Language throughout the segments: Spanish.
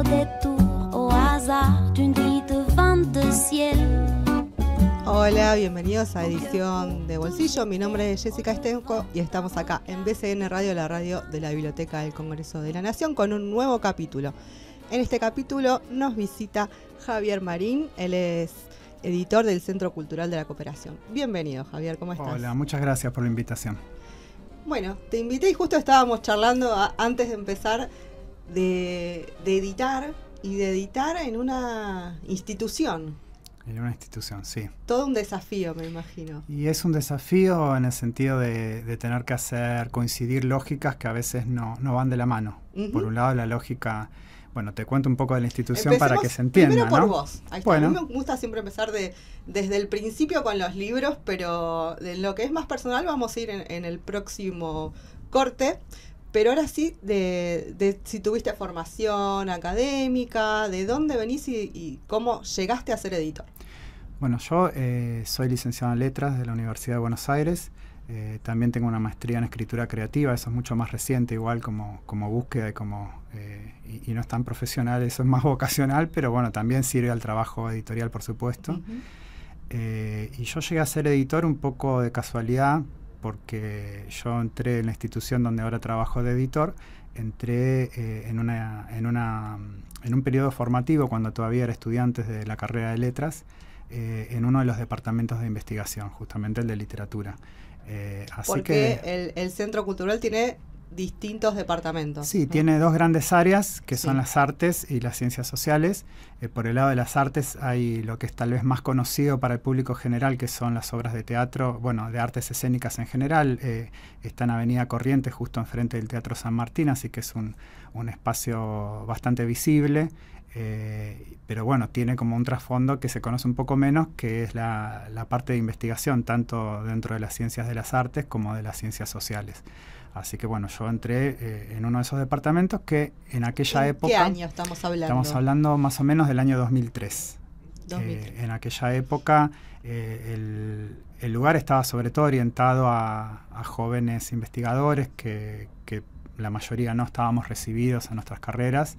au détour, au hasard d'une nuit de vent de ciel. Hola, bienvenidos a Edición de Bolsillo. Mi nombre es Jessica Estenco y estamos acá en BCN Radio, la radio de la Biblioteca del Congreso de la Nación, con un nuevo capítulo. En este capítulo nos visita Javier Marín, él es editor del Centro Cultural de la Cooperación. Bienvenido, Javier, ¿cómo estás? Hola, muchas gracias por la invitación. Bueno, te invité y justo estábamos charlando antes de empezar de editar y de editar en una institución. En una institución, sí. Todo un desafío, me imagino. Y es un desafío en el sentido de tener que hacer coincidir lógicas que a veces no van de la mano. Por un lado, la lógica... Bueno, te cuento un poco de la institución. Empecemos para que se entienda, primero por ¿no? vos. Ahí está. Bueno. A mí me gusta siempre empezar desde el principio con los libros, pero de lo que es más personal vamos a ir en el próximo corte. Pero ahora sí, de si tuviste formación académica, de dónde venís y cómo llegaste a ser editor. Bueno, yo soy licenciado en Letras de la Universidad de Buenos Aires. También tengo una maestría en escritura creativa, eso es mucho más reciente, igual como búsqueda y no es tan profesional, eso es más vocacional, pero bueno, también sirve al trabajo editorial, por supuesto. Y yo llegué a ser editor un poco de casualidad, porque yo entré en la institución donde ahora trabajo de editor, entré en un periodo formativo cuando todavía era estudiante de la carrera de letras, en uno de los departamentos de investigación, justamente el de literatura. Porque el Centro Cultural tiene distintos departamentos. Sí, tiene dos grandes áreas, que son las artes y las ciencias sociales. Por el lado de las artes hay lo que es tal vez más conocido para el público general, que son las obras de teatro, bueno, de artes escénicas en general. Está en Avenida Corrientes, justo enfrente del Teatro San Martín, así que es un espacio bastante visible. Pero bueno, tiene como un trasfondo que se conoce un poco menos, que es la parte de investigación, tanto dentro de las ciencias de las artes como de las ciencias sociales. Así que bueno, yo entré en uno de esos departamentos que en aquella época... ¿Qué año estamos hablando? Estamos hablando más o menos del año 2003. En aquella época el lugar estaba sobre todo orientado a jóvenes investigadores que la mayoría no estábamos recibidos en nuestras carreras.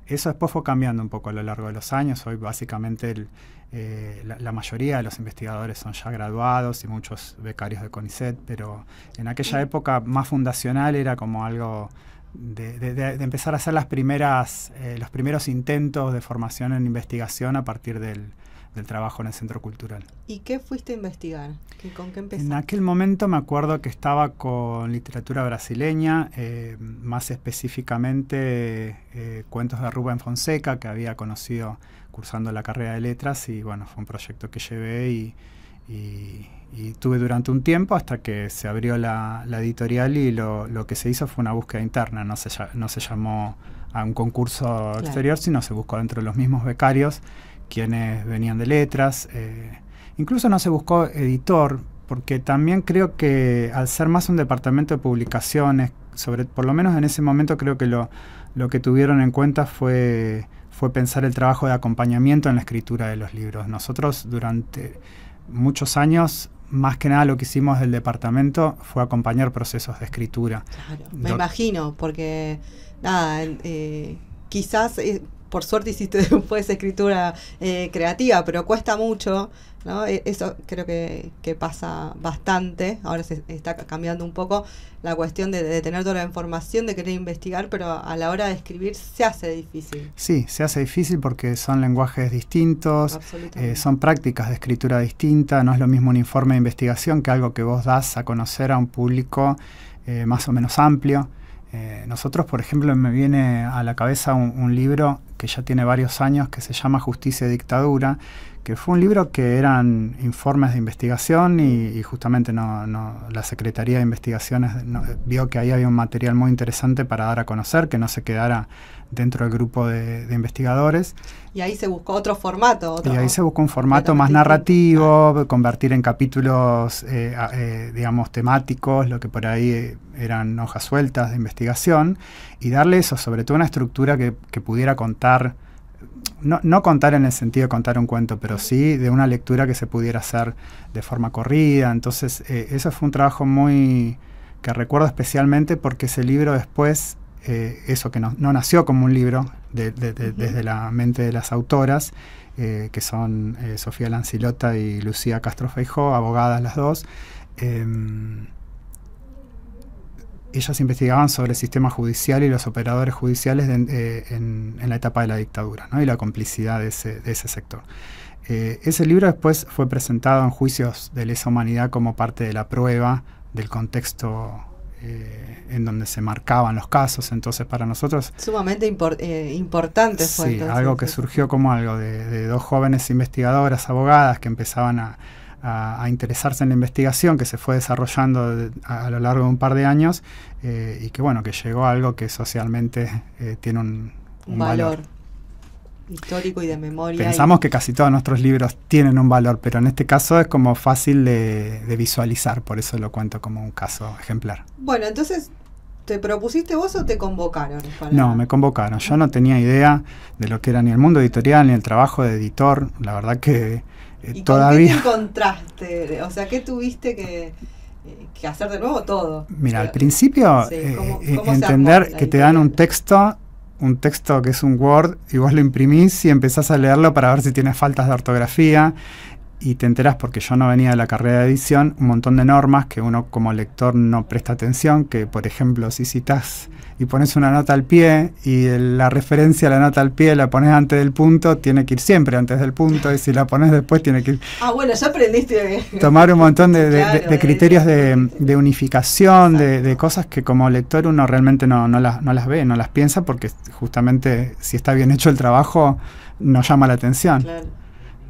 Eso después fue cambiando un poco a lo largo de los años. Hoy básicamente la mayoría de los investigadores son ya graduados y muchos becarios de CONICET, pero en aquella época más fundacional era como algo de empezar a hacer los primeros intentos de formación en investigación a partir del trabajo en el Centro Cultural. ¿Y qué fuiste a investigar? ¿Con qué empezaste? En aquel momento me acuerdo que estaba con literatura brasileña, más específicamente cuentos de Rubén Fonseca, que había conocido cursando la carrera de letras, y bueno, fue un proyecto que llevé y tuve durante un tiempo hasta que se abrió la editorial, y lo que se hizo fue una búsqueda interna, no se llamó a un concurso exterior, sino se buscó dentro de los mismos becarios quienes venían de letras. Incluso no se buscó editor, porque también creo que al ser más un departamento de publicaciones, por lo menos en ese momento creo que lo que tuvieron en cuenta fue pensar el trabajo de acompañamiento en la escritura de los libros. Nosotros durante muchos años, más que nada lo que hicimos del departamento fue acompañar procesos de escritura. Claro, me imagino, porque nada, quizás... por suerte hiciste después escritura creativa, pero cuesta mucho, ¿no? Eso creo que pasa bastante. Ahora se está cambiando un poco la cuestión de tener toda la información, de querer investigar, pero a la hora de escribir se hace difícil. Sí, se hace difícil porque son lenguajes distintos, son prácticas de escritura distintas. No es lo mismo un informe de investigación que algo que vos das a conocer a un público más o menos amplio. Nosotros, por ejemplo, me viene a la cabeza un libro que ya tiene varios años, que se llama Justicia y Dictadura, que fue un libro que eran informes de investigación y justamente la Secretaría de Investigaciones vio que ahí había un material muy interesante para dar a conocer, que no se quedara dentro del grupo de investigadores. Y ahí se buscó otro formato. Y ahí se buscó un formato más narrativo, convertir en capítulos, digamos, temáticos, lo que por ahí eran hojas sueltas de investigación, y darle eso, sobre todo una estructura que pudiera contar, no contar en el sentido de contar un cuento, pero sí de una lectura que se pudiera hacer de forma corrida. Entonces, eso fue un trabajo que recuerdo especialmente porque ese libro después eso que no nació como un libro desde la mente de las autoras, que son Sofía Lancilota y Lucía Castro Feijó, abogadas las dos. Ellas investigaban sobre el sistema judicial y los operadores judiciales en la etapa de la dictadura, ¿no? Y la complicidad de ese sector. Ese libro después fue presentado en juicios de lesa humanidad como parte de la prueba del contexto en donde se marcaban los casos. Entonces, para nosotros... Sumamente importante fue. Sí, entonces, algo que surgió como algo de dos jóvenes investigadoras, abogadas, que empezaban a interesarse en la investigación, que se fue desarrollando a lo largo de un par de años, y que bueno, que llegó a algo que socialmente tiene un valor histórico y de memoria. Pensamos que casi todos nuestros libros tienen un valor, pero en este caso es como fácil de visualizar, por eso lo cuento como un caso ejemplar. Bueno, entonces, ¿te propusiste vos o te convocaron? No, me convocaron. Yo no tenía idea de lo que era ni el mundo editorial, ni el trabajo de editor. La verdad que ¿Y todavía... con qué te encontraste? O sea, ¿qué tuviste que hacer de nuevo todo? Mira, al principio, sí, ¿cómo entender que te dan un texto que es un Word, y vos lo imprimís y empezás a leerlo para ver si tienes faltas de ortografía, y te enterás, porque yo no venía de la carrera de edición, un montón de normas que uno como lector no presta atención, que por ejemplo si citas y pones una nota al pie y la referencia a la nota al pie la pones antes del punto, tiene que ir siempre antes del punto, y si la pones después tiene que ir... bueno, ya aprendiste. Tomar un montón de Claro, criterios de unificación, de cosas que como lector uno realmente no las ve, no las piensa, porque justamente si está bien hecho el trabajo no llama la atención. Claro.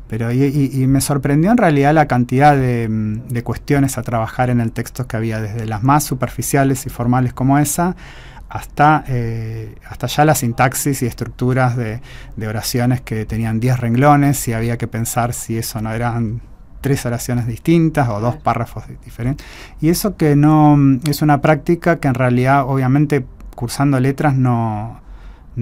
Pero y me sorprendió en realidad la cantidad de cuestiones a trabajar en el texto que había, desde las más superficiales y formales como esa, hasta ya la sintaxis y estructuras de oraciones que tenían 10 renglones, y había que pensar si eso no eran 3 oraciones distintas o 2 párrafos diferentes. Y eso que no es una práctica que en realidad, obviamente, cursando letras no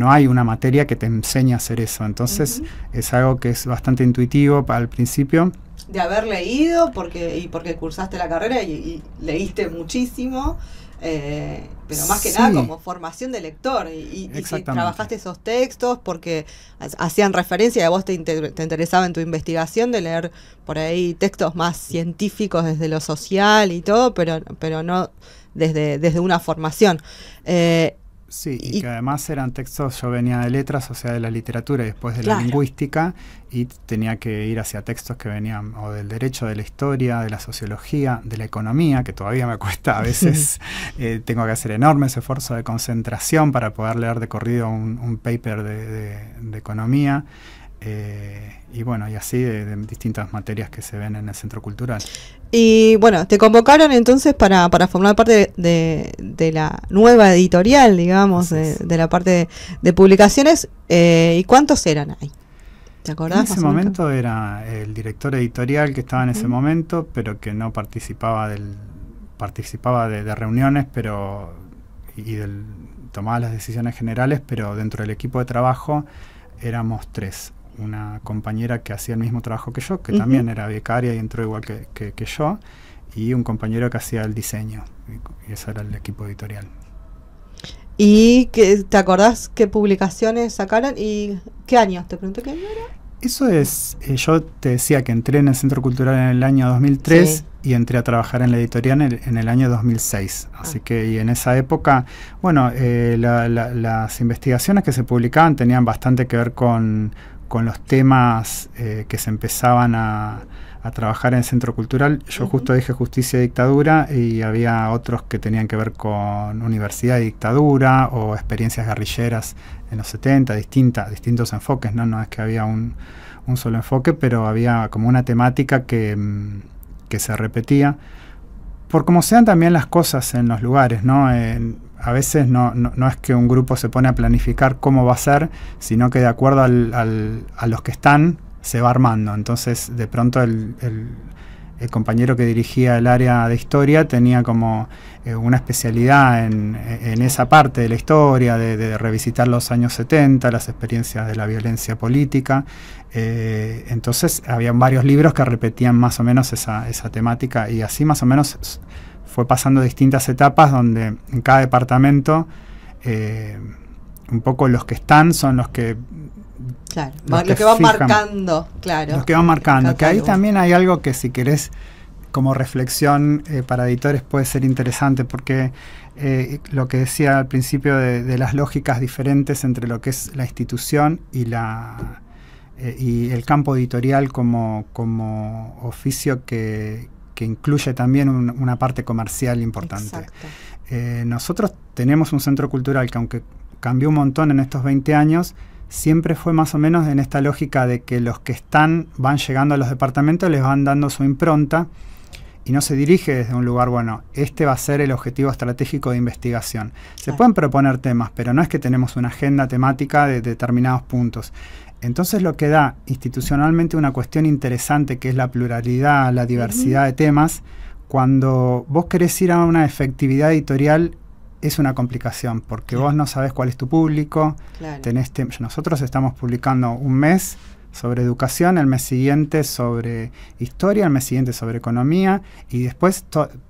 hay una materia que te enseñe a hacer eso. Entonces es algo que es bastante intuitivo al principio. De haber leído, porque cursaste la carrera y leíste muchísimo, pero más que nada como formación de lector. Y si trabajaste esos textos porque hacían referencia y a vos te interesaba en tu investigación de leer por ahí textos más científicos desde lo social y todo, pero no desde una formación. Sí, y que además eran textos, yo venía de letras, o sea, de la literatura y después de la lingüística, y tenía que ir hacia textos que venían o del derecho, de la historia, de la sociología, de la economía, que todavía me cuesta a veces. Tengo que hacer enormes esfuerzos de concentración para poder leer de corrido un paper de economía. Y bueno, y así de distintas materias que se ven en el Centro Cultural. Y bueno, te convocaron entonces para formar parte de la nueva editorial, digamos, de la parte de publicaciones. ¿Y cuántos eran ahí? ¿Te acordás? En ese momento era el director editorial que estaba en ese momento, pero que no participaba de reuniones, pero tomaba las decisiones generales, pero dentro del equipo de trabajo éramos 3. Una compañera que hacía el mismo trabajo que yo, que también era becaria y entró igual que yo, y un compañero que hacía el diseño, y ese era el equipo editorial. ¿Y te acordás qué publicaciones sacaron y qué años? ¿Te pregunté qué año era? Eso es, yo te decía que entré en el Centro Cultural en el año 2003 y entré a trabajar en la editorial en el año 2006. Así que y en esa época, bueno, las investigaciones que se publicaban tenían bastante que ver con los temas que se empezaban a trabajar en el Centro Cultural. Yo justo dije justicia y dictadura, y había otros que tenían que ver con universidad y dictadura o experiencias guerrilleras en los 70, distintos enfoques, no es que había un solo enfoque, pero había como una temática que se repetía, por cómo sean también las cosas en los lugares, ¿no? A veces no es que un grupo se pone a planificar cómo va a ser, sino que de acuerdo a los que están, se va armando. Entonces, de pronto el compañero que dirigía el área de historia tenía como una especialidad en esa parte de la historia, de revisitar los años 70, las experiencias de la violencia política. Entonces, habían varios libros que repetían más o menos esa temática, y así más o menos fue pasando distintas etapas donde en cada departamento un poco los que están son los que... Claro, los que van marcando, claro. Los que van marcando, que ahí catálogo. también hay algo que si querés como reflexión para editores puede ser interesante, porque lo que decía al principio de las lógicas diferentes entre lo que es la institución y y el campo editorial como oficio que incluye también una parte comercial importante. Nosotros tenemos un centro cultural que, aunque cambió un montón en estos 20 años, siempre fue más o menos en esta lógica de que los que van llegando a los departamentos les van dando su impronta y no se dirige desde un lugar, bueno, este va a ser el objetivo estratégico de investigación. Se pueden proponer temas, pero no es que tenemos una agenda temática de determinados puntos. Entonces lo que da institucionalmente una cuestión interesante, que es la pluralidad, la diversidad de temas, cuando vos querés ir a una efectividad editorial, es una complicación, porque vos no sabés cuál es tu público. Nosotros estamos publicando un mes sobre educación, el mes siguiente sobre historia, el mes siguiente sobre economía, y después,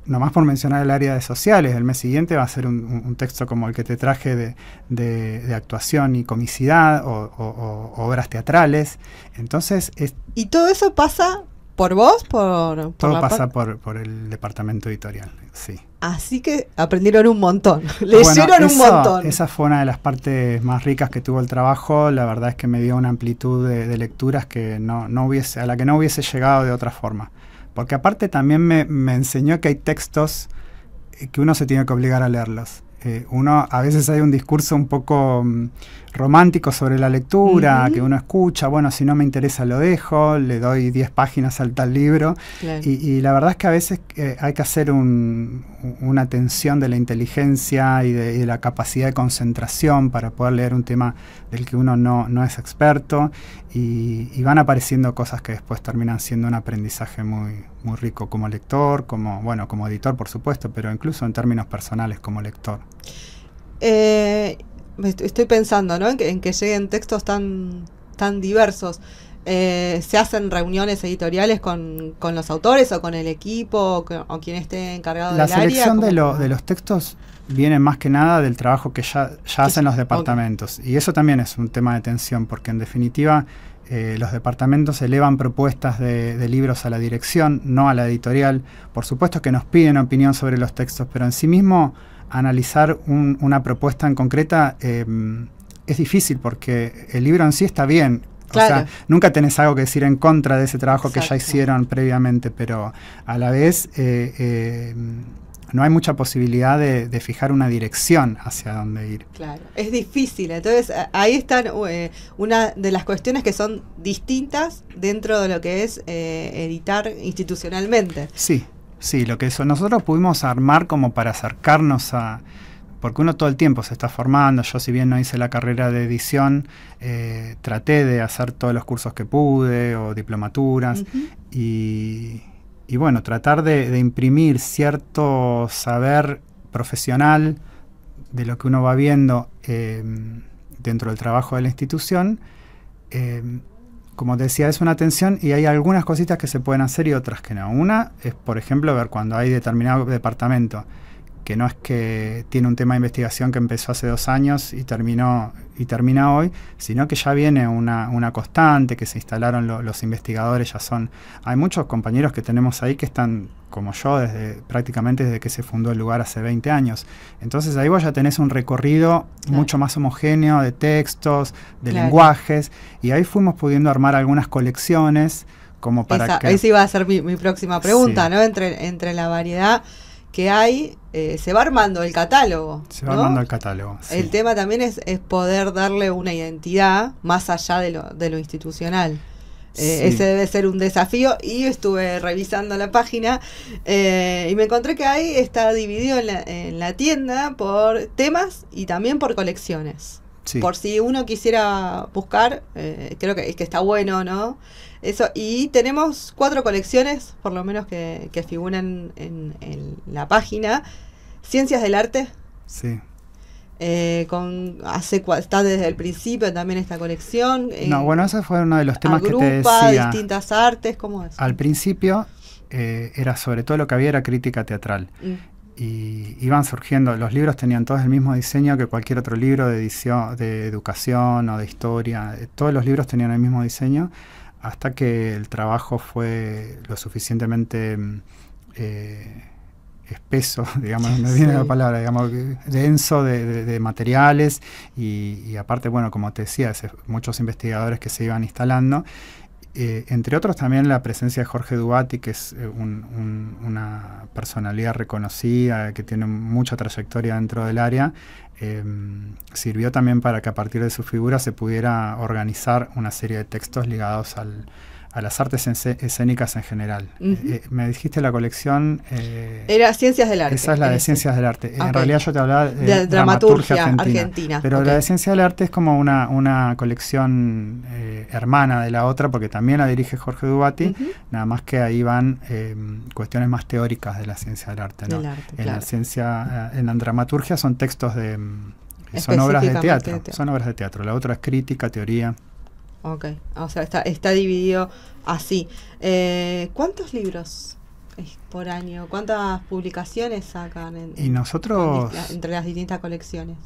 nomás por mencionar el área de sociales, el mes siguiente va a ser un texto como el que te traje de actuación y comicidad, o obras teatrales. Entonces... ¿Y todo eso pasa por vos? Todo pasa por el departamento editorial, sí. Así que aprendieron un montón, leyeron un montón. Esa fue una de las partes más ricas que tuvo el trabajo. La verdad es que me dio una amplitud de lecturas que a la que no hubiese llegado de otra forma. Porque aparte también me enseñó que hay textos que uno se tiene que obligar a leerlos. A veces hay un discurso un poco romántico sobre la lectura, que uno escucha, bueno, si no me interesa lo dejo, le doy 10 páginas al tal libro, y la verdad es que a veces hay que hacer una tensión de la inteligencia y de la capacidad de concentración para poder leer un tema del que uno no es experto, y van apareciendo cosas que después terminan siendo un aprendizaje muy, muy rico como lector, como editor por supuesto, pero incluso en términos personales como lector. Estoy pensando, ¿no? en que lleguen textos tan diversos. ¿Se hacen reuniones editoriales con los autores o con el equipo o quien esté encargado del área? La selección de los textos viene más que nada del trabajo que ya hacen los departamentos. Y eso también es un tema de tensión, porque en definitiva los departamentos elevan propuestas de libros a la dirección, no a la editorial. Por supuesto que nos piden opinión sobre los textos, pero en sí mismo analizar una propuesta en concreta es difícil, porque el libro en sí está bien. Claro. O sea, nunca tenés algo que decir en contra de ese trabajo que ya hicieron previamente, pero a la vez no hay mucha posibilidad de fijar una dirección hacia dónde ir. Claro, es difícil. Entonces ahí están una de las cuestiones que son distintas dentro de lo que es editar institucionalmente. Sí, lo que nosotros pudimos armar como para acercarnos porque uno todo el tiempo se está formando. Yo, si bien no hice la carrera de edición, traté de hacer todos los cursos que pude o diplomaturas, y bueno, tratar de imprimir cierto saber profesional de lo que uno va viendo dentro del trabajo de la institución. Como te decía, es una tensión, y hay algunas cositas que se pueden hacer y otras que no. Una es, por ejemplo, ver cuando hay determinado departamento que no es que tiene un tema de investigación que empezó hace 2 años y termina hoy, sino que ya viene una constante, que se instalaron los investigadores, hay muchos compañeros que tenemos ahí que están, como yo, prácticamente desde que se fundó el lugar hace 20 años. Entonces ahí vos ya tenés un recorrido mucho más homogéneo de textos, de lenguajes, y ahí fuimos pudiendo armar algunas colecciones como para que... Esa iba a ser mi próxima pregunta, ¿no? Entre la variedad que hay, se va armando el catálogo. Se va armando el catálogo, sí. El tema también es poder darle una identidad más allá de lo institucional. Ese debe ser un desafío, y estuve revisando la página y me encontré que ahí está dividido en la tienda por temas y también por colecciones. Sí. Por si uno quisiera buscar, creo que está bueno, ¿no? Eso, y tenemos 4 colecciones, por lo menos, que figuran en la página. Ciencias del Arte. Sí. Está desde el principio también esta colección. Bueno, ese fue uno de los temas que te decía. Distintas artes, ¿cómo es? Al principio era sobre todo lo que había era crítica teatral. y iban surgiendo, los libros tenían todos el mismo diseño que cualquier otro libro de edición, de educación o de historia, todos los libros tenían el mismo diseño, hasta que el trabajo fue lo suficientemente espeso, digamos, no me viene la palabra, digamos, denso de materiales y aparte, bueno, como te decía, muchos investigadores que se iban instalando. Entre otros también la presencia de Jorge Dubati, que es una personalidad reconocida, que tiene mucha trayectoria dentro del área, sirvió también para que a partir de su figura se pudiera organizar una serie de textos ligados a las artes escénicas en general. Me dijiste la colección... Era Ciencias del Arte. Esa es la de Ciencias del Arte. Okay. En realidad yo te hablaba de dramaturgia argentina. Pero la de Ciencias del Arte es como una colección hermana de la otra, porque también la dirige Jorge Dubati, nada más que ahí van cuestiones más teóricas de la ciencia del arte, ¿no? En la dramaturgia son textos son obras de teatro. Son obras de teatro. La otra es crítica, teoría. Ok, o sea, está dividido así. ¿Cuántos libros por año? ¿Cuántas publicaciones sacan entre las distintas colecciones?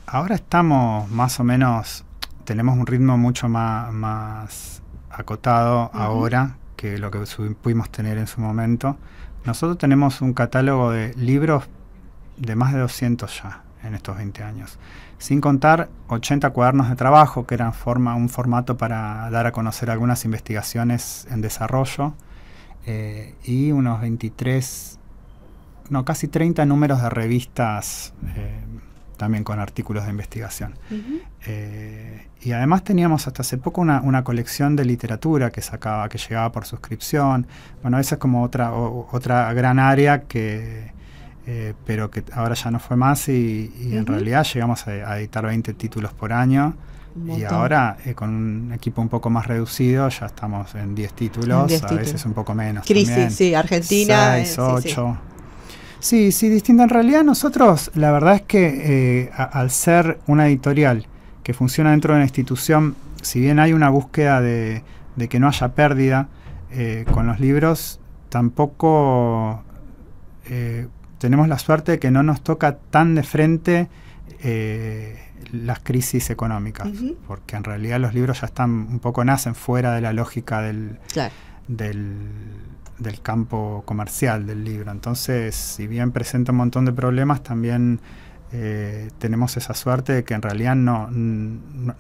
Ahora estamos más o menos, tenemos un ritmo mucho más acotado ahora que lo que pudimos tener en su momento. Nosotros tenemos un catálogo de libros de más de 200 ya en estos 20 años. Sin contar 80 cuadernos de trabajo, que eran un formato para dar a conocer algunas investigaciones en desarrollo, y unos casi 30 números de revistas, también con artículos de investigación. Y además teníamos hasta hace poco una colección de literatura que llegaba por suscripción. Bueno, esa es como otra gran área pero que ahora ya no fue más y en realidad llegamos a editar 20 títulos por año y ahora con un equipo un poco más reducido ya estamos en 10 títulos, a veces un poco menos. Crisis, también. Sí, Argentina. 6, 8. Sí, distinto. En realidad nosotros, la verdad es que al ser una editorial que funciona dentro de una institución, si bien hay una búsqueda de que no haya pérdida con los libros, tampoco... tenemos la suerte de que no nos toca tan de frente las crisis económicas, porque en realidad los libros ya nacen fuera de la lógica del campo comercial del libro. Entonces, si bien presenta un montón de problemas, también tenemos esa suerte de que en realidad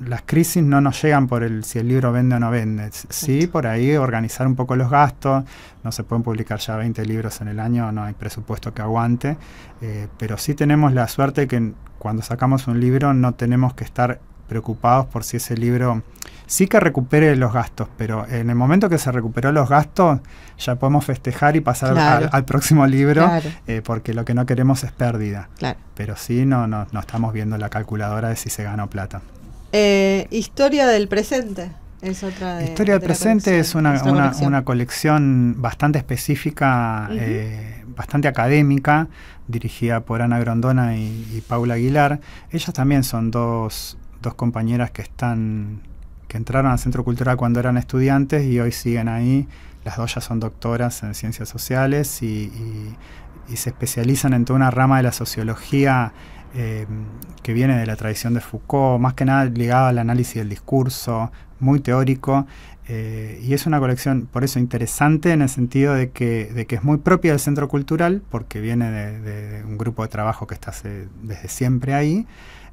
las crisis no nos llegan por si el libro vende o no vende. Sí, por ahí organizar un poco los gastos. No se pueden publicar ya 20 libros en el año, no hay presupuesto que aguante, pero sí tenemos la suerte de que cuando sacamos un libro no tenemos que estar preocupados por si ese libro sí que recupere los gastos, pero en el momento que se recuperó los gastos ya podemos festejar y pasar al próximo libro, porque lo que no queremos es pérdida. Pero sí no estamos viendo la calculadora de si se ganó plata. Historia del presente es otra de... Historia del presente es una colección bastante específica, bastante académica, dirigida por Ana Grondona y Paula Aguilar. Ellas también son dos compañeras que entraron al Centro Cultural cuando eran estudiantes y hoy siguen ahí. Las dos ya son doctoras en ciencias sociales y se especializan en toda una rama de la sociología que viene de la tradición de Foucault, más que nada ligada al análisis del discurso, muy teórico, y es una colección por eso interesante en el sentido de que es muy propia del Centro Cultural, porque viene de un grupo de trabajo que está desde siempre ahí,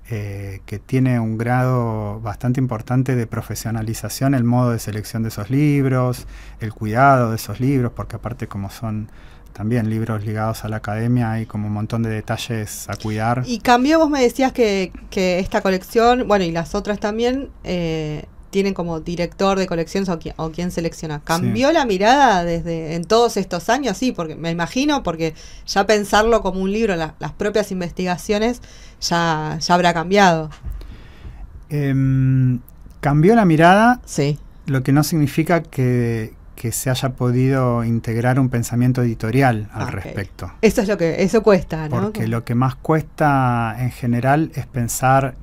que tiene un grado bastante importante de profesionalización, el modo de selección de esos libros, el cuidado de esos libros, porque aparte como son también libros ligados a la academia, hay como un montón de detalles a cuidar. Y cambió, vos me decías que esta colección, bueno, y las otras también, tienen como director de colecciones o quien selecciona. ¿Cambió la mirada en todos estos años? Sí, porque me imagino, porque ya pensarlo como un libro, las propias investigaciones, ya habrá cambiado. Cambió la mirada, sí. Lo que no significa que se haya podido integrar un pensamiento editorial al respecto. Eso cuesta, ¿no? Porque lo que más cuesta en general es pensar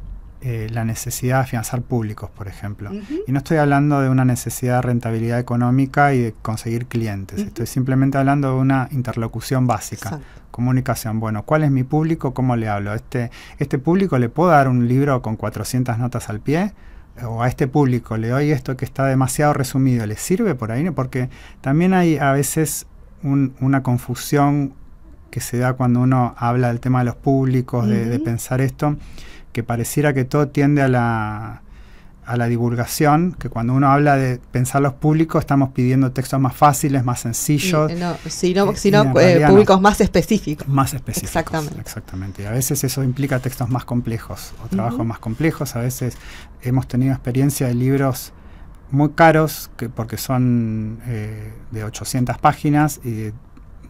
la necesidad de afianzar públicos, por ejemplo. Ujú. Y no estoy hablando de una necesidad de rentabilidad económica y de conseguir clientes. Ujú. Estoy simplemente hablando de una interlocución básica. Exacto. Comunicación. Bueno, ¿cuál es mi público? ¿Cómo le hablo? ¿Este público le puedo dar un libro con 400 notas al pie? ¿O a este público le doy esto que está demasiado resumido? ¿Le sirve por ahí? Porque también hay a veces una confusión que se da cuando uno habla del tema de los públicos, de pensar esto, que pareciera que todo tiende a la divulgación, que cuando uno habla de pensar los públicos estamos pidiendo textos más fáciles, más sencillos. Sino no. públicos más específicos. Más específicos. Exactamente. Y a veces eso implica textos más complejos o trabajos más complejos. A veces hemos tenido experiencia de libros muy caros, porque son de 800 páginas y,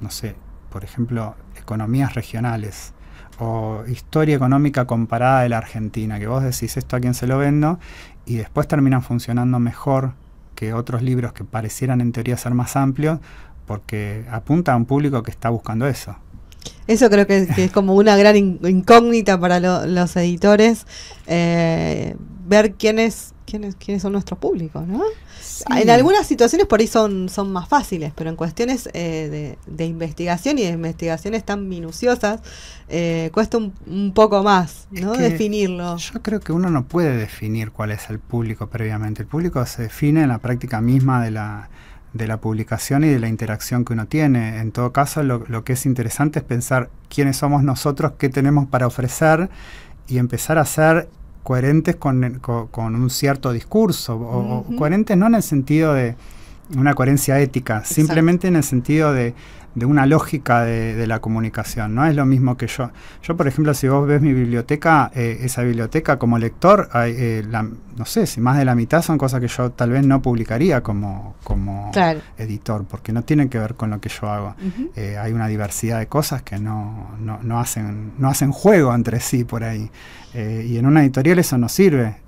no sé, por ejemplo, economías regionales o historia económica comparada de la Argentina, que vos decís esto a quién se lo vendo, y después terminan funcionando mejor que otros libros que parecieran en teoría ser más amplios, porque apunta a un público que está buscando eso. Eso creo que es como una gran incógnita para los editores, ver quiénes son nuestros públicos, ¿no? Sí. En algunas situaciones por ahí son más fáciles, pero en cuestiones de investigación y de investigaciones tan minuciosas, cuesta un poco más, ¿no? Definirlo. Yo creo que uno no puede definir cuál es el público previamente. El público se define en la práctica misma de la publicación y de la interacción que uno tiene. En todo caso, lo que es interesante es pensar quiénes somos nosotros, qué tenemos para ofrecer y empezar a ser coherentes con un cierto discurso, o coherentes no en el sentido de una coherencia ética, exacto, simplemente en el sentido de una lógica de la comunicación. No es lo mismo que yo, por ejemplo, si vos ves mi biblioteca, esa biblioteca como lector, no sé, si más de la mitad son cosas que yo tal vez no publicaría como claro, editor, porque no tienen que ver con lo que yo hago. Hay una diversidad de cosas que no hacen juego entre sí por ahí. Y en una editorial eso no sirve.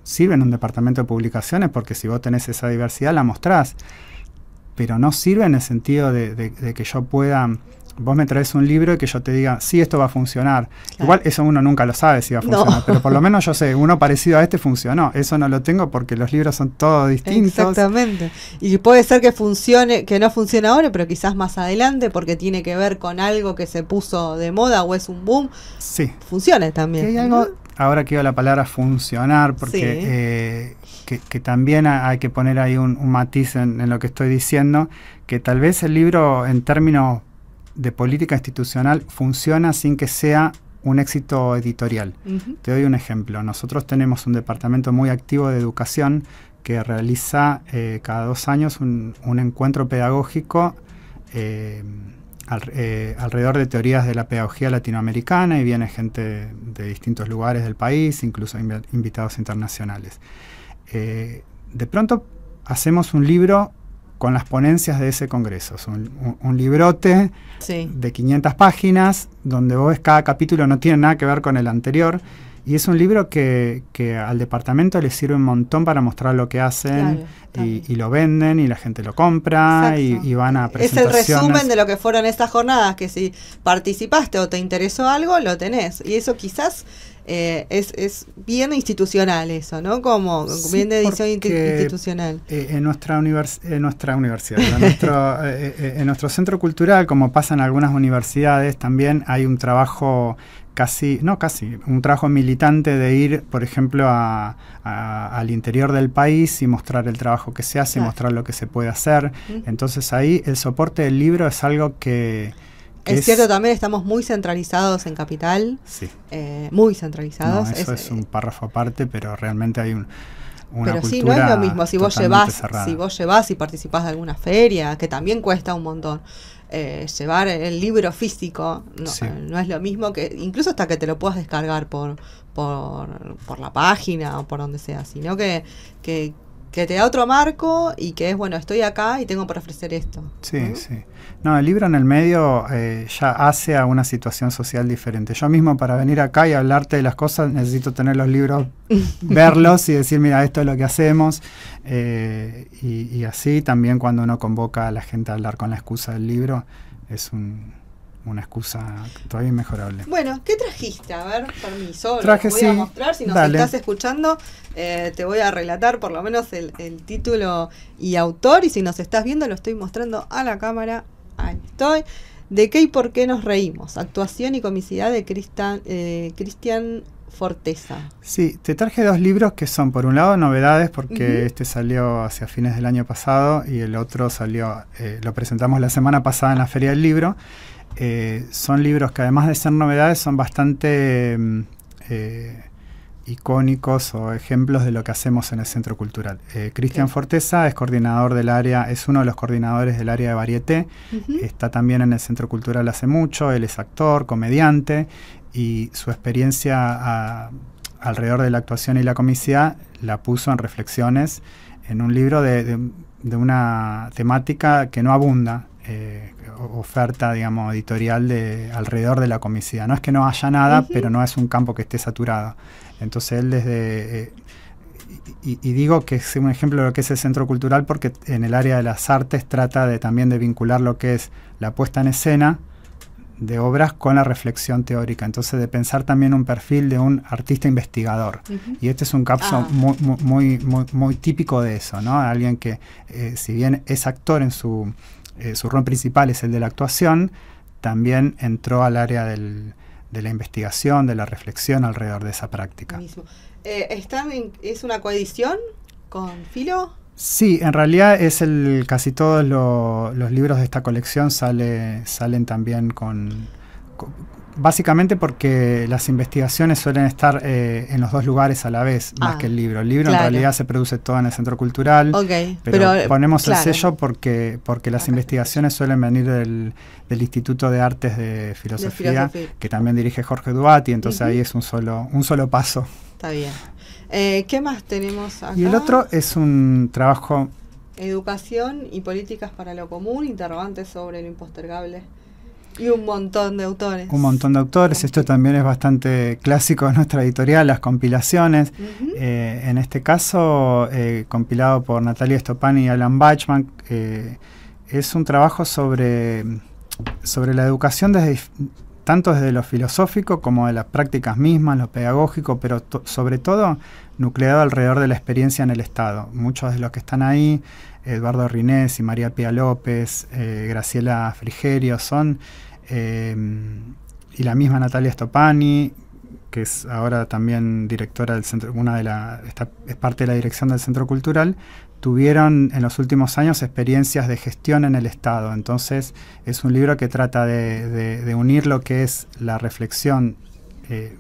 Sirve en un departamento de publicaciones porque si vos tenés esa diversidad la mostrás, pero no sirve en el sentido de que yo pueda, vos me traes un libro y que yo te diga, sí, esto va a funcionar. Claro. Igual eso uno nunca lo sabe si va a funcionar, pero por lo menos yo sé, uno parecido a este funcionó. Eso no lo tengo porque los libros son todos distintos. Exactamente. Y puede ser que funcione, que no funcione ahora, pero quizás más adelante porque tiene que ver con algo que se puso de moda o es un boom. Sí. Funcione también. Que hay algo, ahora quiero la palabra funcionar, porque que también hay que poner ahí un matiz en lo que estoy diciendo, que tal vez el libro en términos de política institucional funciona sin que sea un éxito editorial. Te doy un ejemplo. Nosotros tenemos un departamento muy activo de educación que realiza cada 2 años un encuentro pedagógico alrededor de teorías de la pedagogía latinoamericana, y viene gente de distintos lugares del país, incluso invitados internacionales. De pronto hacemos un libro con las ponencias de ese congreso, un librote de 500 páginas, donde vos ves cada capítulo no tiene nada que ver con el anterior, y es un libro que al departamento le sirve un montón para mostrar lo que hacen, claro, y lo venden, y la gente lo compra, y van a presentaciones. Es el resumen de lo que fueron estas jornadas, que si participaste o te interesó algo, lo tenés, y eso quizás es bien institucional eso, ¿no? Como bien de edición institucional. En nuestra universidad, en nuestro centro cultural, como pasa en algunas universidades, también hay un trabajo un trabajo militante de ir, por ejemplo, al interior del país y mostrar el trabajo que se hace, y mostrar lo que se puede hacer. Entonces ahí el soporte del libro es algo que es cierto, también estamos muy centralizados en Capital. Sí. Muy centralizados. No, eso es un párrafo aparte, pero realmente hay una pero cultura. Sí, no es lo mismo. Si vos llevás y participás de alguna feria, que también cuesta un montón. Llevar el libro físico no es lo mismo, que incluso hasta que te lo puedas descargar por la página o por donde sea, sino que te da otro marco y que es, bueno, estoy acá y tengo para ofrecer esto. Sí, ¿no? Sí. No, el libro en el medio ya hace a una situación social diferente. Yo mismo para venir acá y hablarte de las cosas necesito tener los libros, verlos y decir, mira, esto es lo que hacemos. Y así también cuando uno convoca a la gente a hablar con la excusa del libro, es una excusa todavía inmejorable. Bueno, ¿qué trajiste? A ver, permiso, Traje, lo voy a mostrar. Si nos dale. estás escuchando, te voy a relatar por lo menos el título y autor, y si nos estás viendo lo estoy mostrando a la cámara. Ahí estoy. ¿De qué y por qué nos reímos? Actuación y comicidad de Cristian Forteza. Sí, te traje 2 libros que son, por un lado, novedades, porque este salió hacia fines del año pasado y el otro salió, lo presentamos la semana pasada en la Feria del Libro. Son libros que, además de ser novedades, son bastante icónicos o ejemplos de lo que hacemos en el Centro Cultural. Cristian Forteza es coordinador del área, es uno de los coordinadores del área de Varieté. Está también en el Centro Cultural hace mucho. Él es actor, comediante, y su experiencia alrededor de la actuación y la comicidad la puso en reflexiones en un libro de una temática que no abunda, oferta, digamos, editorial alrededor de la comicidad. No es que no haya nada, pero no es un campo que esté saturado. Entonces él desde... Y digo que es un ejemplo de lo que es el Centro Cultural, porque en el área de las artes trata también de vincular lo que es la puesta en escena de obras con la reflexión teórica, entonces de pensar también un perfil de un artista investigador. Y este es un caso muy típico de eso, ¿no? Alguien que, si bien es actor en su rol principal es el de la actuación, también entró al área de la investigación, de la reflexión alrededor de esa práctica. ¿Es una coedición con Filo? Sí, en realidad casi todos los libros de esta colección salen también básicamente porque las investigaciones suelen estar en los 2 lugares a la vez, más que el libro. El libro en realidad se produce todo en el Centro Cultural, pero ponemos el sello porque las investigaciones suelen venir del Instituto de Artes de Filosofía, que también dirige Jorge Duati, entonces ahí es un solo paso. Está bien. ¿Qué más tenemos acá? Y el otro es un trabajo... Educación y políticas para lo común, interrogantes sobre lo impostergable. Y un montón de autores. Un montón de autores. Esto también es bastante clásico de nuestra editorial, las compilaciones. En este caso, compilado por Natalia Stopani y Alan Bachman, es un trabajo sobre la educación tanto desde lo filosófico como de las prácticas mismas, lo pedagógico, pero sobre todo nucleado alrededor de la experiencia en el Estado. Muchos de los que están ahí, Eduardo Rinés y María Pía López, Graciela Frigerio, y la misma Natalia Stopani, que es ahora también directora del centro, es parte de la dirección del Centro Cultural, tuvieron en los últimos años experiencias de gestión en el Estado. Entonces es un libro que trata de unir lo que es la reflexión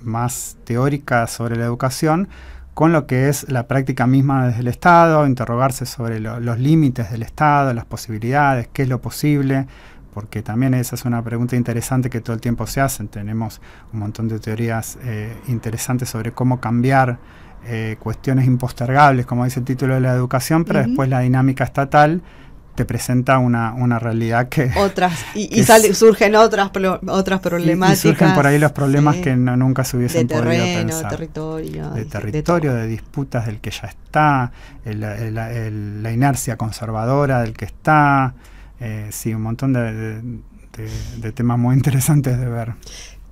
más teórica sobre la educación con lo que es la práctica misma desde el Estado, interrogarse sobre los límites del Estado, las posibilidades, qué es lo posible, porque también esa es una pregunta interesante que todo el tiempo se hacen. Tenemos un montón de teorías interesantes sobre cómo cambiar cuestiones impostergables, como dice el título de la educación, pero después la dinámica estatal te presenta una realidad que... surgen otras problemáticas. Y surgen por ahí los problemas que nunca se hubiesen podido pensar. De territorio, de disputas del que ya está, la inercia conservadora del que está. Sí, un montón de temas muy interesantes de ver.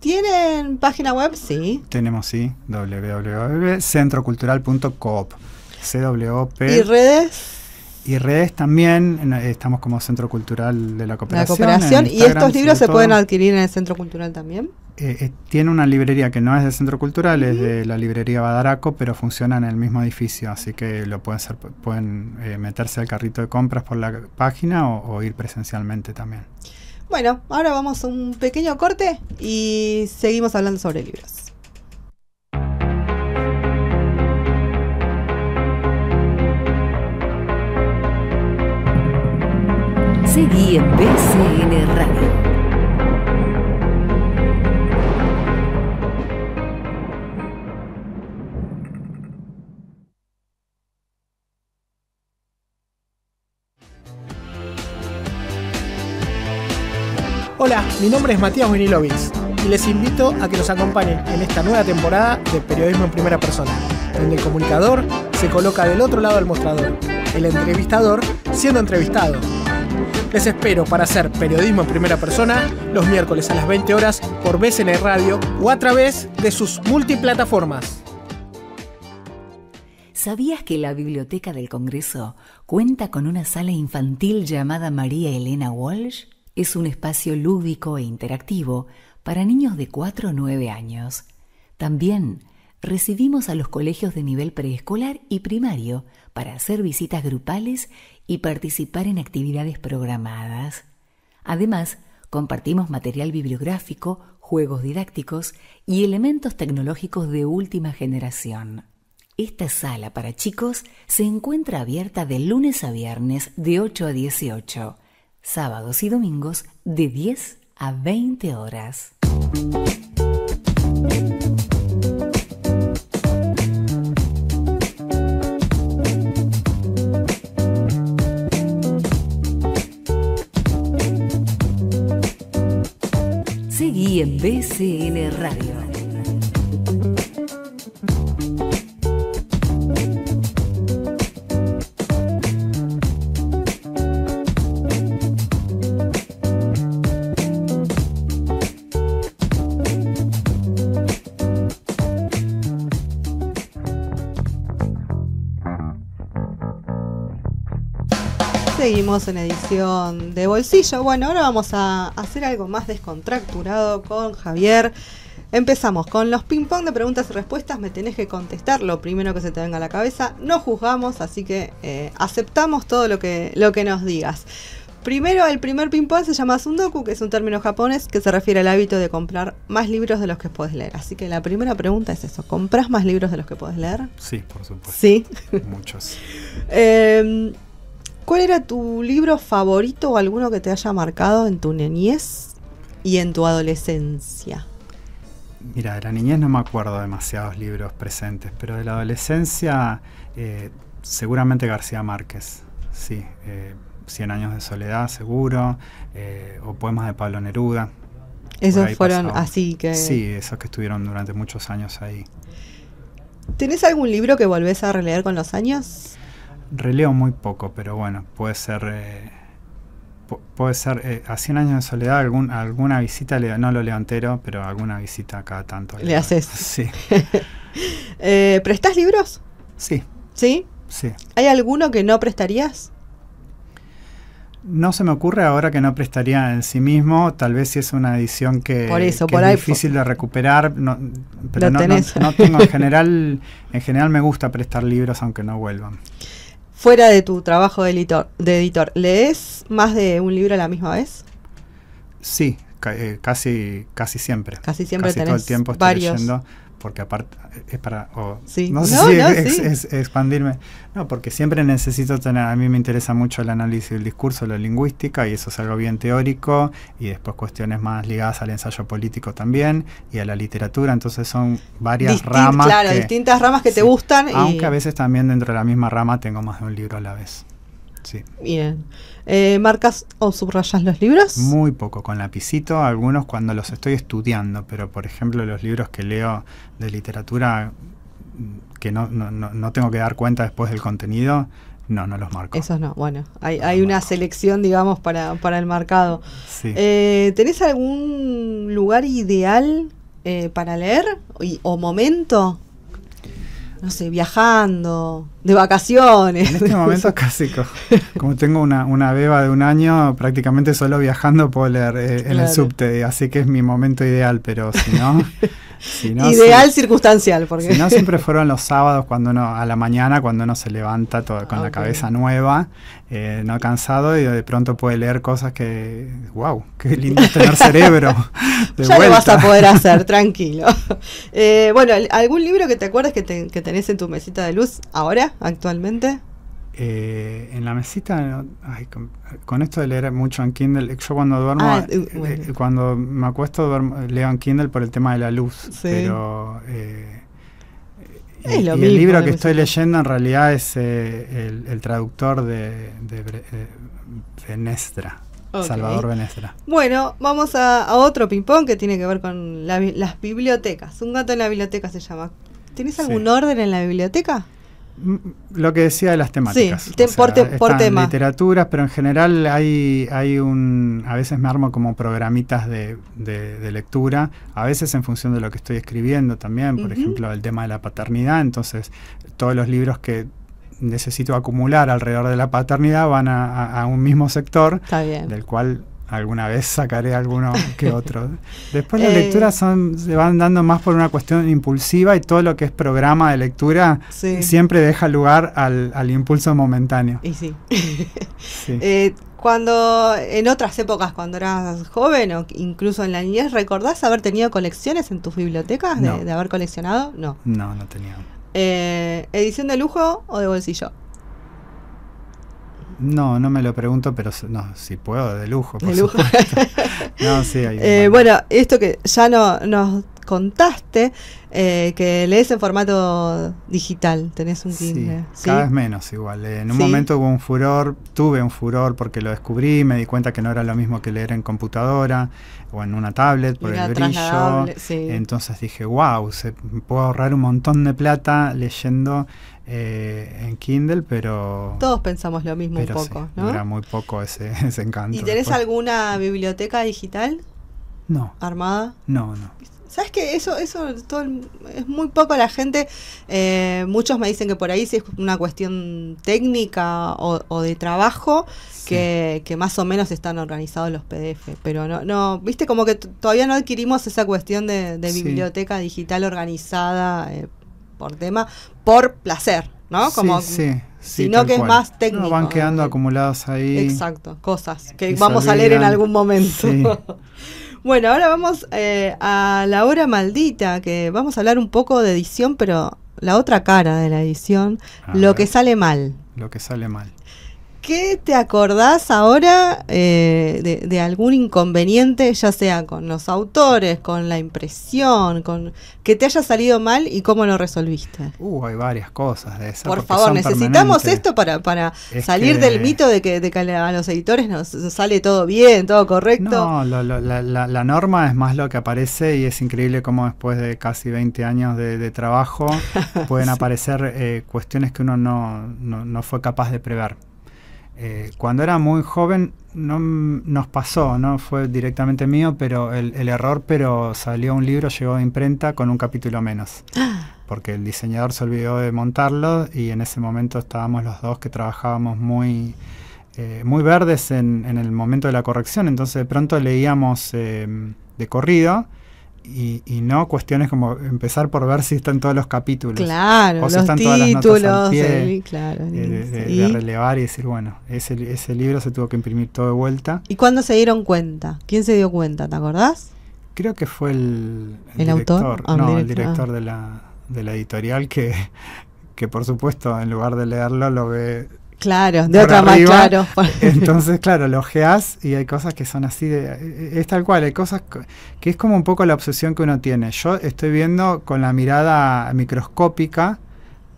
¿Tienen página web? Sí. Tenemos, sí, www.centrocultural.coop. CWP. ¿Y redes? Y redes también, estamos como Centro Cultural de la Cooperación. ¿Y estos libros se pueden adquirir en el Centro Cultural también? Tiene una librería que no es del Centro Cultural, es de la librería Badaraco, pero funciona en el mismo edificio, así que pueden meterse al carrito de compras por la página o ir presencialmente también. Bueno, ahora vamos a un pequeño corte y seguimos hablando sobre libros. Seguí en BCN Radio. Hola, mi nombre es Matías Winilovitz y les invito a que nos acompañen en esta nueva temporada de Periodismo en Primera Persona, donde el comunicador se coloca del otro lado del mostrador, el entrevistador siendo entrevistado. Les espero para hacer periodismo en primera persona los miércoles a las 20 horas por BCN Radio o a través de sus multiplataformas. ¿Sabías que la Biblioteca del Congreso cuenta con una sala infantil llamada María Elena Walsh? Es un espacio lúdico e interactivo para niños de 4 o 9 años. También recibimos a los colegios de nivel preescolar y primario para hacer visitas grupales y participar en actividades programadas. Además, compartimos material bibliográfico, juegos didácticos y elementos tecnológicos de última generación. Esta sala para chicos se encuentra abierta de lunes a viernes de 8 a 18, sábados y domingos de 10 a 20 horas. Seguí en BCN Radio. Seguimos en edición de bolsillo. Bueno, ahora vamos a hacer algo más descontracturado con Javier. Empezamos con los ping pong de preguntas y respuestas. Me tenés que contestar lo primero que se te venga a la cabeza. No juzgamos, así que aceptamos todo lo que nos digas. Primero, el primer ping pong se llama Sundoku, que es un término japonés que se refiere al hábito de comprar más libros de los que puedes leer. Así que la primera pregunta es eso: ¿comprás más libros de los que puedes leer? Sí, por supuesto. Sí. Muchos. ¿Cuál era tu libro favorito o alguno que te haya marcado en tu niñez y en tu adolescencia? Mira, de la niñez no me acuerdo demasiados libros presentes, pero de la adolescencia seguramente García Márquez, sí. 100 años de soledad, seguro, o poemas de Pablo Neruda. Esos fueron así que... Sí, esos que estuvieron durante muchos años ahí. ¿Tenés algún libro que volvés a releer con los años? Releo muy poco, pero bueno, puede ser a 100 años de soledad, alguna visita, no lo leo entero, pero alguna visita cada tanto. ¿Le haces? Sí. ¿Prestás libros? Sí. ¿Sí? Sí. ¿Hay alguno que no prestarías? No se me ocurre ahora que no prestaría en sí mismo, tal vez si es una edición que es difícil de recuperar, pero no tengo en general me gusta prestar libros aunque no vuelvan. Fuera de tu trabajo de editor, ¿lees más de un libro a la misma vez? Sí, casi siempre. Casi siempre casi tenés todo el tiempo estoy varios. Leyendo, porque aparte es para... sí. No sé si es expandirme. No, porque siempre necesito tener... A mí me interesa mucho el análisis del discurso, la lingüística, y eso es algo bien teórico, y después cuestiones más ligadas al ensayo político también, y a la literatura. Entonces son varias ramas. Claro, distintas ramas que te gustan. Aunque a veces también dentro de la misma rama tengo más de un libro a la vez. Sí. Bien. ¿Marcas o subrayas los libros? Muy poco, con lapicito, algunos cuando los estoy estudiando, pero por ejemplo los libros que leo de literatura que no tengo que dar cuenta después del contenido, no los marco. Esos no, bueno, hay una selección, digamos, para el marcado. Sí. ¿Tenés algún lugar ideal para leer o momento? No sé, viajando, de vacaciones. En este momento casi, como tengo una beba de 1 año, prácticamente solo viajando puedo leer en el subte, así que es mi momento ideal, pero si no ideal circunstancial, porque si no siempre fueron los sábados a la mañana cuando uno se levanta con la cabeza nueva, no cansado, y de pronto puede leer cosas que, wow, qué lindo es tener cerebro de ya vuelta. Lo vas a poder hacer, tranquilo. Bueno, ¿algún libro que te acuerdes que tenés en tu mesita de luz ahora, actualmente? En la mesita, con esto de leer mucho en Kindle, yo cuando duermo, cuando me acuesto leo en Kindle por el tema de la luz, sí. Pero el libro que estoy leyendo en realidad es el traductor de Benestra, okay. Salvador Benestra. Bueno, vamos a otro ping-pong que tiene que ver con las bibliotecas. Un gato en la biblioteca se llama. ¿Tienes algún orden en la biblioteca? Lo que decía de las temáticas. Sí, por tema. Literaturas, pero en general hay a veces me armo como programitas de lectura, a veces en función de lo que estoy escribiendo también, por ejemplo, el tema de la paternidad, entonces todos los libros que necesito acumular alrededor de la paternidad van a un mismo sector, del cual alguna vez sacaré alguno que otro. Después las lecturas se van dando más por una cuestión impulsiva, y todo lo que es programa de lectura siempre deja lugar al impulso momentáneo. Y sí. Cuando en otras épocas, cuando eras joven o incluso en la niñez, ¿recordás haber tenido colecciones en tus bibliotecas? No. De haber coleccionado? No. No tenía. ¿Edición de lujo o de bolsillo? No me lo pregunto, pero no, si puedo, de lujo, por de lujo. No, sí, hay bueno, esto que ya nos contaste, que lees en formato digital, tenés un Kindle. Sí, cada vez menos igual. En un momento tuve un furor porque lo descubrí, me di cuenta que no era lo mismo que leer en computadora o en una tablet por el brillo. Entonces dije, wow, puedo ahorrar un montón de plata leyendo en Kindle, pero... Todos pensamos lo mismo un poco, ¿no? Dura muy poco ese encanto. ¿Y tenés alguna biblioteca digital? No. ¿Armada? No. ¿Sabes qué? Eso es muy poco la gente. Muchos me dicen que por ahí sí es una cuestión técnica o de trabajo, que más o menos están organizados los PDF. Pero no viste, como que todavía no adquirimos esa cuestión de biblioteca digital organizada por tema, por placer, ¿no? Como sino que es más técnico. No, van quedando acumulados ahí. Exacto, cosas que vamos a leer en algún momento. Sí. Bueno, ahora vamos a La Hora Maldita, que vamos a hablar un poco de edición, pero la otra cara de la edición, lo que sale mal. Lo que sale mal. ¿Qué te acordás ahora de algún inconveniente, ya sea con los autores, con la impresión, con que te haya salido mal y cómo lo resolviste? Hay varias cosas de esas. Por favor, necesitamos esto para salir del mito de que a los editores nos sale todo bien, todo correcto. No, la norma es más lo que aparece, y es increíble cómo después de casi 20 años de trabajo pueden aparecer cuestiones que uno no fue capaz de prever. Cuando era muy joven no nos pasó, no fue directamente mío, pero el error, salió un libro, llegó de imprenta con un capítulo menos, porque el diseñador se olvidó de montarlo, y en ese momento estábamos los dos que trabajábamos muy verdes en el momento de la corrección, entonces de pronto leíamos de corrido, y no cuestiones como empezar por ver si están todos los capítulos, claro, o si los están títulos, todas las notas al pie, claro, de relevar y decir, bueno, ese libro se tuvo que imprimir todo de vuelta. ¿Y cuándo se dieron cuenta? ¿Quién se dio cuenta? ¿Te acordás? Creo que fue el director. ¿Autor? El director de la editorial, que por supuesto en lugar de leerlo lo ve. Claro, de otra más, claro. Entonces, claro, lo ojeás y hay cosas que son así, es tal cual, hay cosas que es como un poco la obsesión que uno tiene. Yo estoy viendo con la mirada microscópica,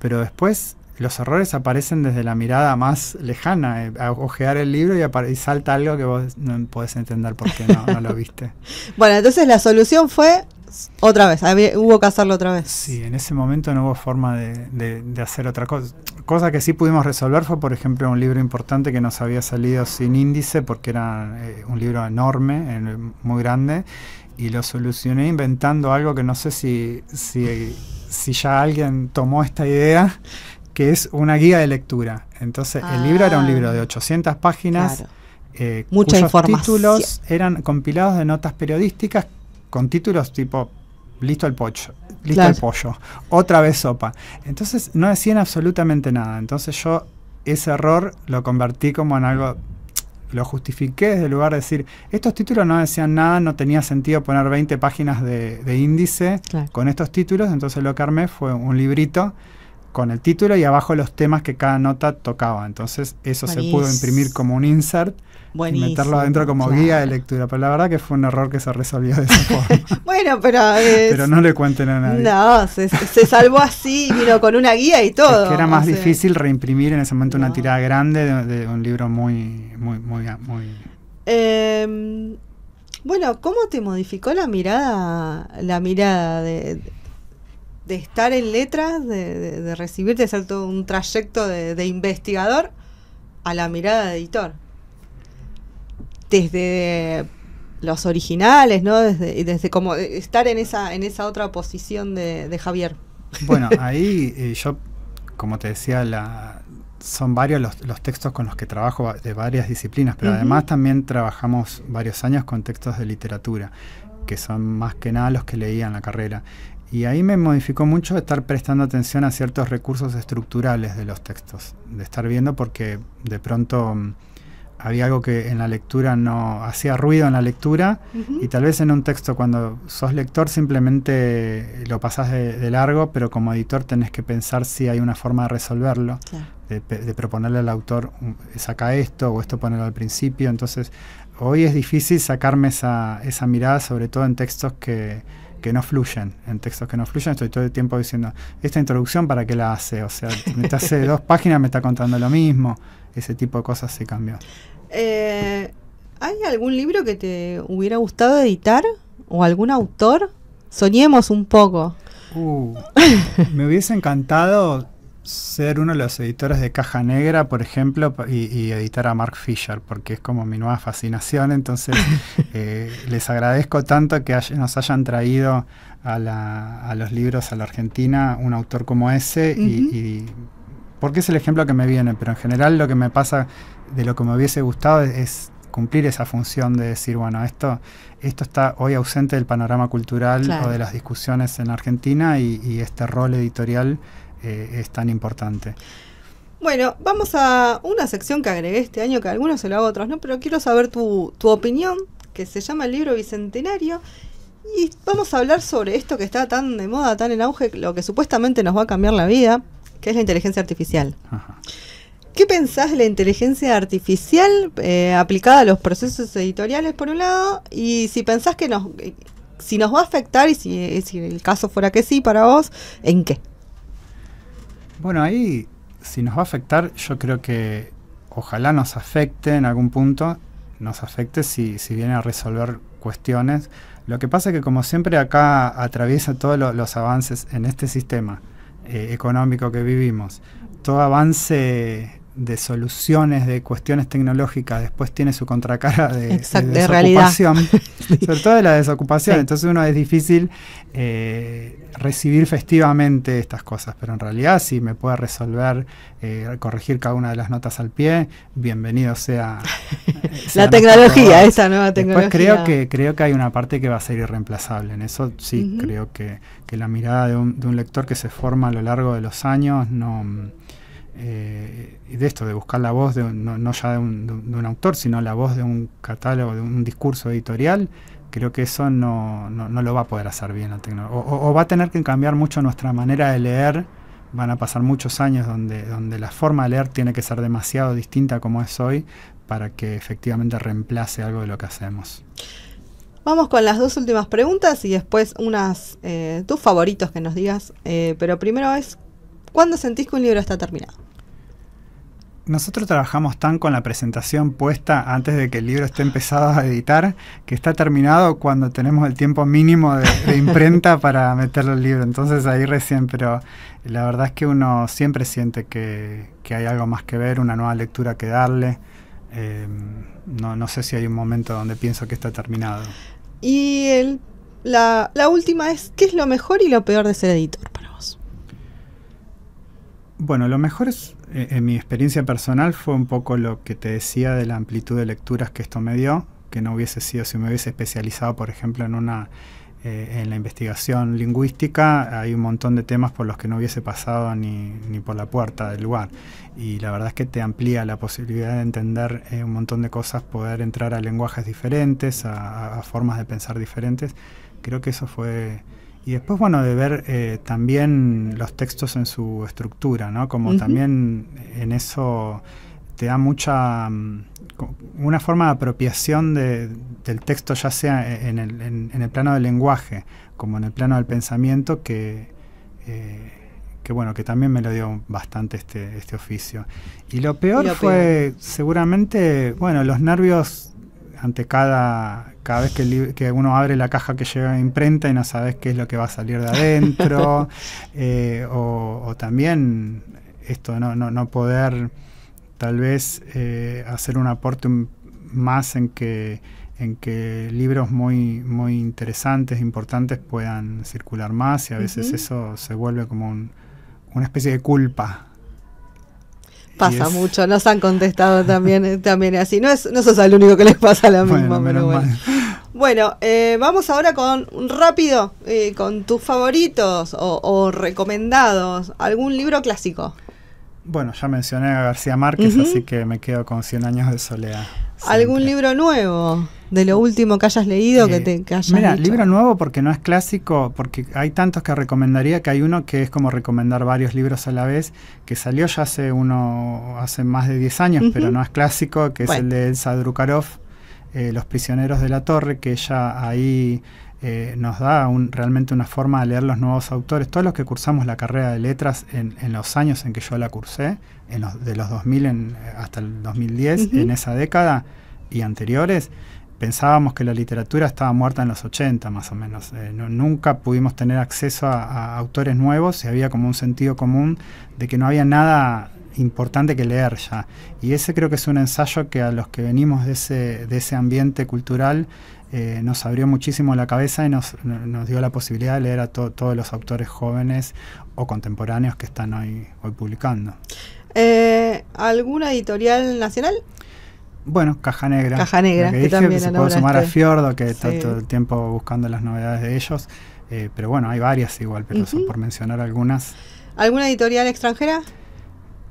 pero después los errores aparecen desde la mirada más lejana, a ojear el libro y salta algo que vos no podés entender por qué no lo viste. Bueno, entonces la solución fue otra vez, hubo que hacerlo otra vez. Sí, en ese momento no hubo forma de hacer otra cosa. Cosa que sí pudimos resolver fue, por ejemplo, un libro importante que nos había salido sin índice, porque era un libro enorme, muy grande, y lo solucioné inventando algo que no sé si ya alguien tomó esta idea, que es una guía de lectura. Entonces, el libro era un libro de 800 páginas, mucha cuyos información. Títulos eran compilados de notas periodísticas con títulos tipo listo el pollo, el pollo, otra vez sopa. Entonces no decían absolutamente nada. Entonces yo ese error lo convertí como en algo, lo justifiqué desde el lugar de decir, estos títulos no decían nada, no tenía sentido poner 20 páginas de índice con estos títulos. Entonces lo que armé fue un librito con el título y abajo los temas que cada nota tocaba. Entonces eso se pudo imprimir como un insert y meterlo adentro como guía de lectura. Pero la verdad que fue un error que se resolvió de esa forma. Bueno, pero no le cuenten a nadie. No, se salvó así, vino con una guía y todo. Es que era más difícil reimprimir en ese momento una tirada grande de un libro muy... Bueno, ¿cómo te modificó la mirada estar en letras, de recibirte, de ser todo un trayecto de investigador a la mirada de editor. Desde los originales, ¿no? Desde como estar en esa otra posición de Javier. Bueno, ahí yo, como te decía, son varios los textos con los que trabajo de varias disciplinas, pero además también trabajamos varios años con textos de literatura, que son más que nada los que leía en la carrera. Y ahí me modificó mucho estar prestando atención a ciertos recursos estructurales de los textos, de estar viendo porque de pronto había algo que en la lectura no hacía ruido en la lectura, y tal vez en un texto cuando sos lector simplemente lo pasás de largo, pero como editor tenés que pensar si hay una forma de resolverlo, claro, de proponerle al autor, saca esto o esto ponelo al principio. Entonces hoy es difícil sacarme esa mirada, sobre todo en textos que no fluyen. En textos que no fluyen estoy todo el tiempo diciendo, esta introducción ¿para qué la hace? O sea, hace 2 páginas me está contando lo mismo. Ese tipo de cosas se cambió. ¿Hay algún libro que te hubiera gustado editar? ¿O algún autor? Soñemos un poco. Me hubiese encantado ser uno de los editores de Caja Negra, por ejemplo, y editar a Mark Fisher, porque es como mi nueva fascinación. Entonces les agradezco tanto que nos hayan traído a los libros a la Argentina un autor como ese, y porque es el ejemplo que me viene, pero en general lo que me pasa, de lo que me hubiese gustado es cumplir esa función de decir, bueno, esto está hoy ausente del panorama cultural, claro, o de las discusiones en Argentina, y este rol editorial es tan importante. Bueno, vamos a una sección que agregué este año, que a algunos se lo hago, a otros no, pero quiero saber tu opinión, que se llama el libro Bicentenario, y vamos a hablar sobre esto que está tan de moda, tan en auge, lo que supuestamente nos va a cambiar la vida, que es la inteligencia artificial. Ajá. ¿Qué pensás de la inteligencia artificial aplicada a los procesos editoriales, por un lado? Y si pensás que si nos va a afectar, y si el caso fuera que sí para vos, ¿en qué? Bueno, ahí, si nos va a afectar, yo creo que ojalá nos afecte en algún punto, nos afecte si viene a resolver cuestiones. Lo que pasa es que, como siempre, acá atraviesa todos los avances en este sistema económico que vivimos. Todo avance de soluciones, de cuestiones tecnológicas, después tiene su contracara de desocupación, sobre todo de la desocupación. Sí. Entonces es difícil recibir festivamente estas cosas, pero en realidad si me puede resolver, corregir cada una de las notas al pie, bienvenido sea la tecnología, esa nueva tecnología. Después creo que hay una parte que va a ser irreemplazable. En eso sí, creo que la mirada de un lector que se forma a lo largo de los años, y de esto, de buscar la voz no ya de un autor, sino la voz de un catálogo, de un discurso editorial, creo que eso no lo va a poder hacer bien la tecnología. O va a tener que cambiar mucho nuestra manera de leer. Van a pasar muchos años donde la forma de leer tiene que ser demasiado distinta como es hoy para que efectivamente reemplace algo de lo que hacemos. Vamos con las 2 últimas preguntas y después tus favoritos que nos digas, pero primero ¿cuándo sentís que un libro está terminado? Nosotros trabajamos tan con la presentación puesta antes de que el libro esté empezado a editar, que está terminado cuando tenemos el tiempo mínimo de imprenta para meterlo al libro. Entonces ahí recién, pero la verdad es que uno siempre siente que hay algo más que ver, una nueva lectura que darle. No sé si hay un momento donde pienso que está terminado. Y la última es, ¿qué es lo mejor y lo peor de ser editor para vos? Bueno, lo mejor es, en mi experiencia personal, fue un poco lo que te decía de la amplitud de lecturas que esto me dio, que no hubiese sido si me hubiese especializado, por ejemplo, en la investigación lingüística. Hay un montón de temas por los que no hubiese pasado ni por la puerta del lugar. Y la verdad es que te amplía la posibilidad de entender un montón de cosas, poder entrar a lenguajes diferentes, a formas de pensar diferentes. Creo que eso fue... Y después, bueno, de ver también los textos en su estructura, ¿no? Como también en eso te da una forma de apropiación del texto, ya sea en el plano del lenguaje como en el plano del pensamiento, que bueno, que también me lo dio bastante este oficio. Y lo peor fue seguramente, bueno, los nervios ante cada vez que uno abre la caja que llega a imprenta y no sabes qué es lo que va a salir de adentro, o también esto, no poder tal vez hacer un aporte más en que libros muy, muy interesantes, importantes puedan circular más, y a veces eso se vuelve como una especie de culpa. Pasa mucho, nos han contestado también así. No sos el único que les pasa lo mismo. Bueno, vamos ahora rápido con tus favoritos o recomendados. ¿Algún libro clásico? Bueno, ya mencioné a García Márquez, así que me quedo con 100 años de soledad. ¿Algún libro nuevo de lo último que hayas leído? Que hayas mira, dicho? Libro nuevo porque no es clásico, porque hay tantos que recomendaría, que hay uno que es como recomendar varios libros a la vez, que salió ya hace más de 10 años, pero no es clásico, que es el de Elsa Drukarov, Los prisioneros de la torre, que ella ahí nos da realmente una forma de leer los nuevos autores. Todos los que cursamos la carrera de letras en los años en que yo la cursé, de los 2000 hasta el 2010, en esa década y anteriores, pensábamos que la literatura estaba muerta en los 80 más o menos. Nunca pudimos tener acceso a autores nuevos, y había como un sentido común de que no había nada importante que leer ya. Y ese creo que es un ensayo que a los que venimos de ese ambiente cultural nos abrió muchísimo la cabeza y nos dio la posibilidad de leer a todos los autores jóvenes o contemporáneos que están hoy publicando. ¿Alguna editorial nacional? Bueno, Caja Negra. Caja Negra, que también se puede sumar a Fiordo, que está todo el tiempo buscando las novedades de ellos. Pero bueno, hay varias igual, pero eso por mencionar algunas. ¿Alguna editorial extranjera?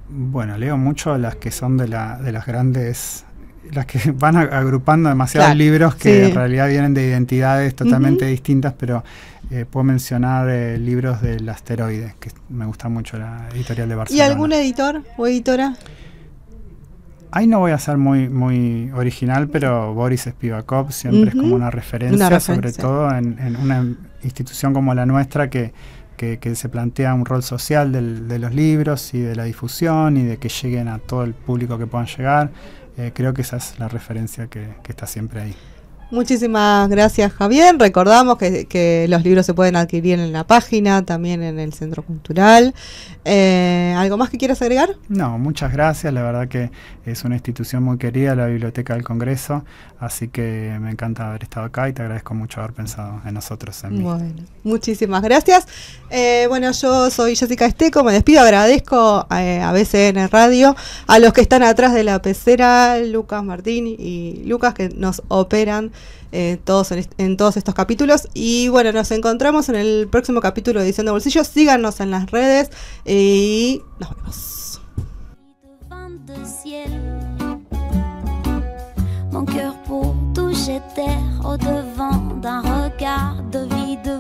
Bueno, leo mucho las que son de las grandes, las que van agrupando demasiados libros que en realidad vienen de identidades totalmente distintas, pero puedo mencionar libros del Asteroide, que me gusta mucho, la editorial de Barcelona. ¿Y algún editor o editora? Ahí no voy a ser muy, muy original, pero Boris Spivakov siempre es como una referencia, sobre todo en una institución como la nuestra que se plantea un rol social de los libros y de la difusión y de que lleguen a todo el público que puedan llegar. Creo que esa es la referencia que está siempre ahí. Muchísimas gracias, Javier. Recordamos que los libros se pueden adquirir en la página, también en el Centro Cultural. ¿Algo más que quieras agregar? No, muchas gracias. La verdad que es una institución muy querida, la Biblioteca del Congreso, así que me encanta haber estado acá y te agradezco mucho haber pensado en nosotros, en mí. Bueno, muchísimas gracias. Bueno, yo soy Jessica Esteco, me despido, agradezco a BCN Radio, a los que están atrás de la pecera, Lucas Martín y Lucas, que nos operan todos en todos estos capítulos. Y bueno, nos encontramos en el próximo capítulo de Edición de Bolsillo. Síganos en las redes y nos vemos. Mon cœur pour toucher terre au devant d'un regard de vie de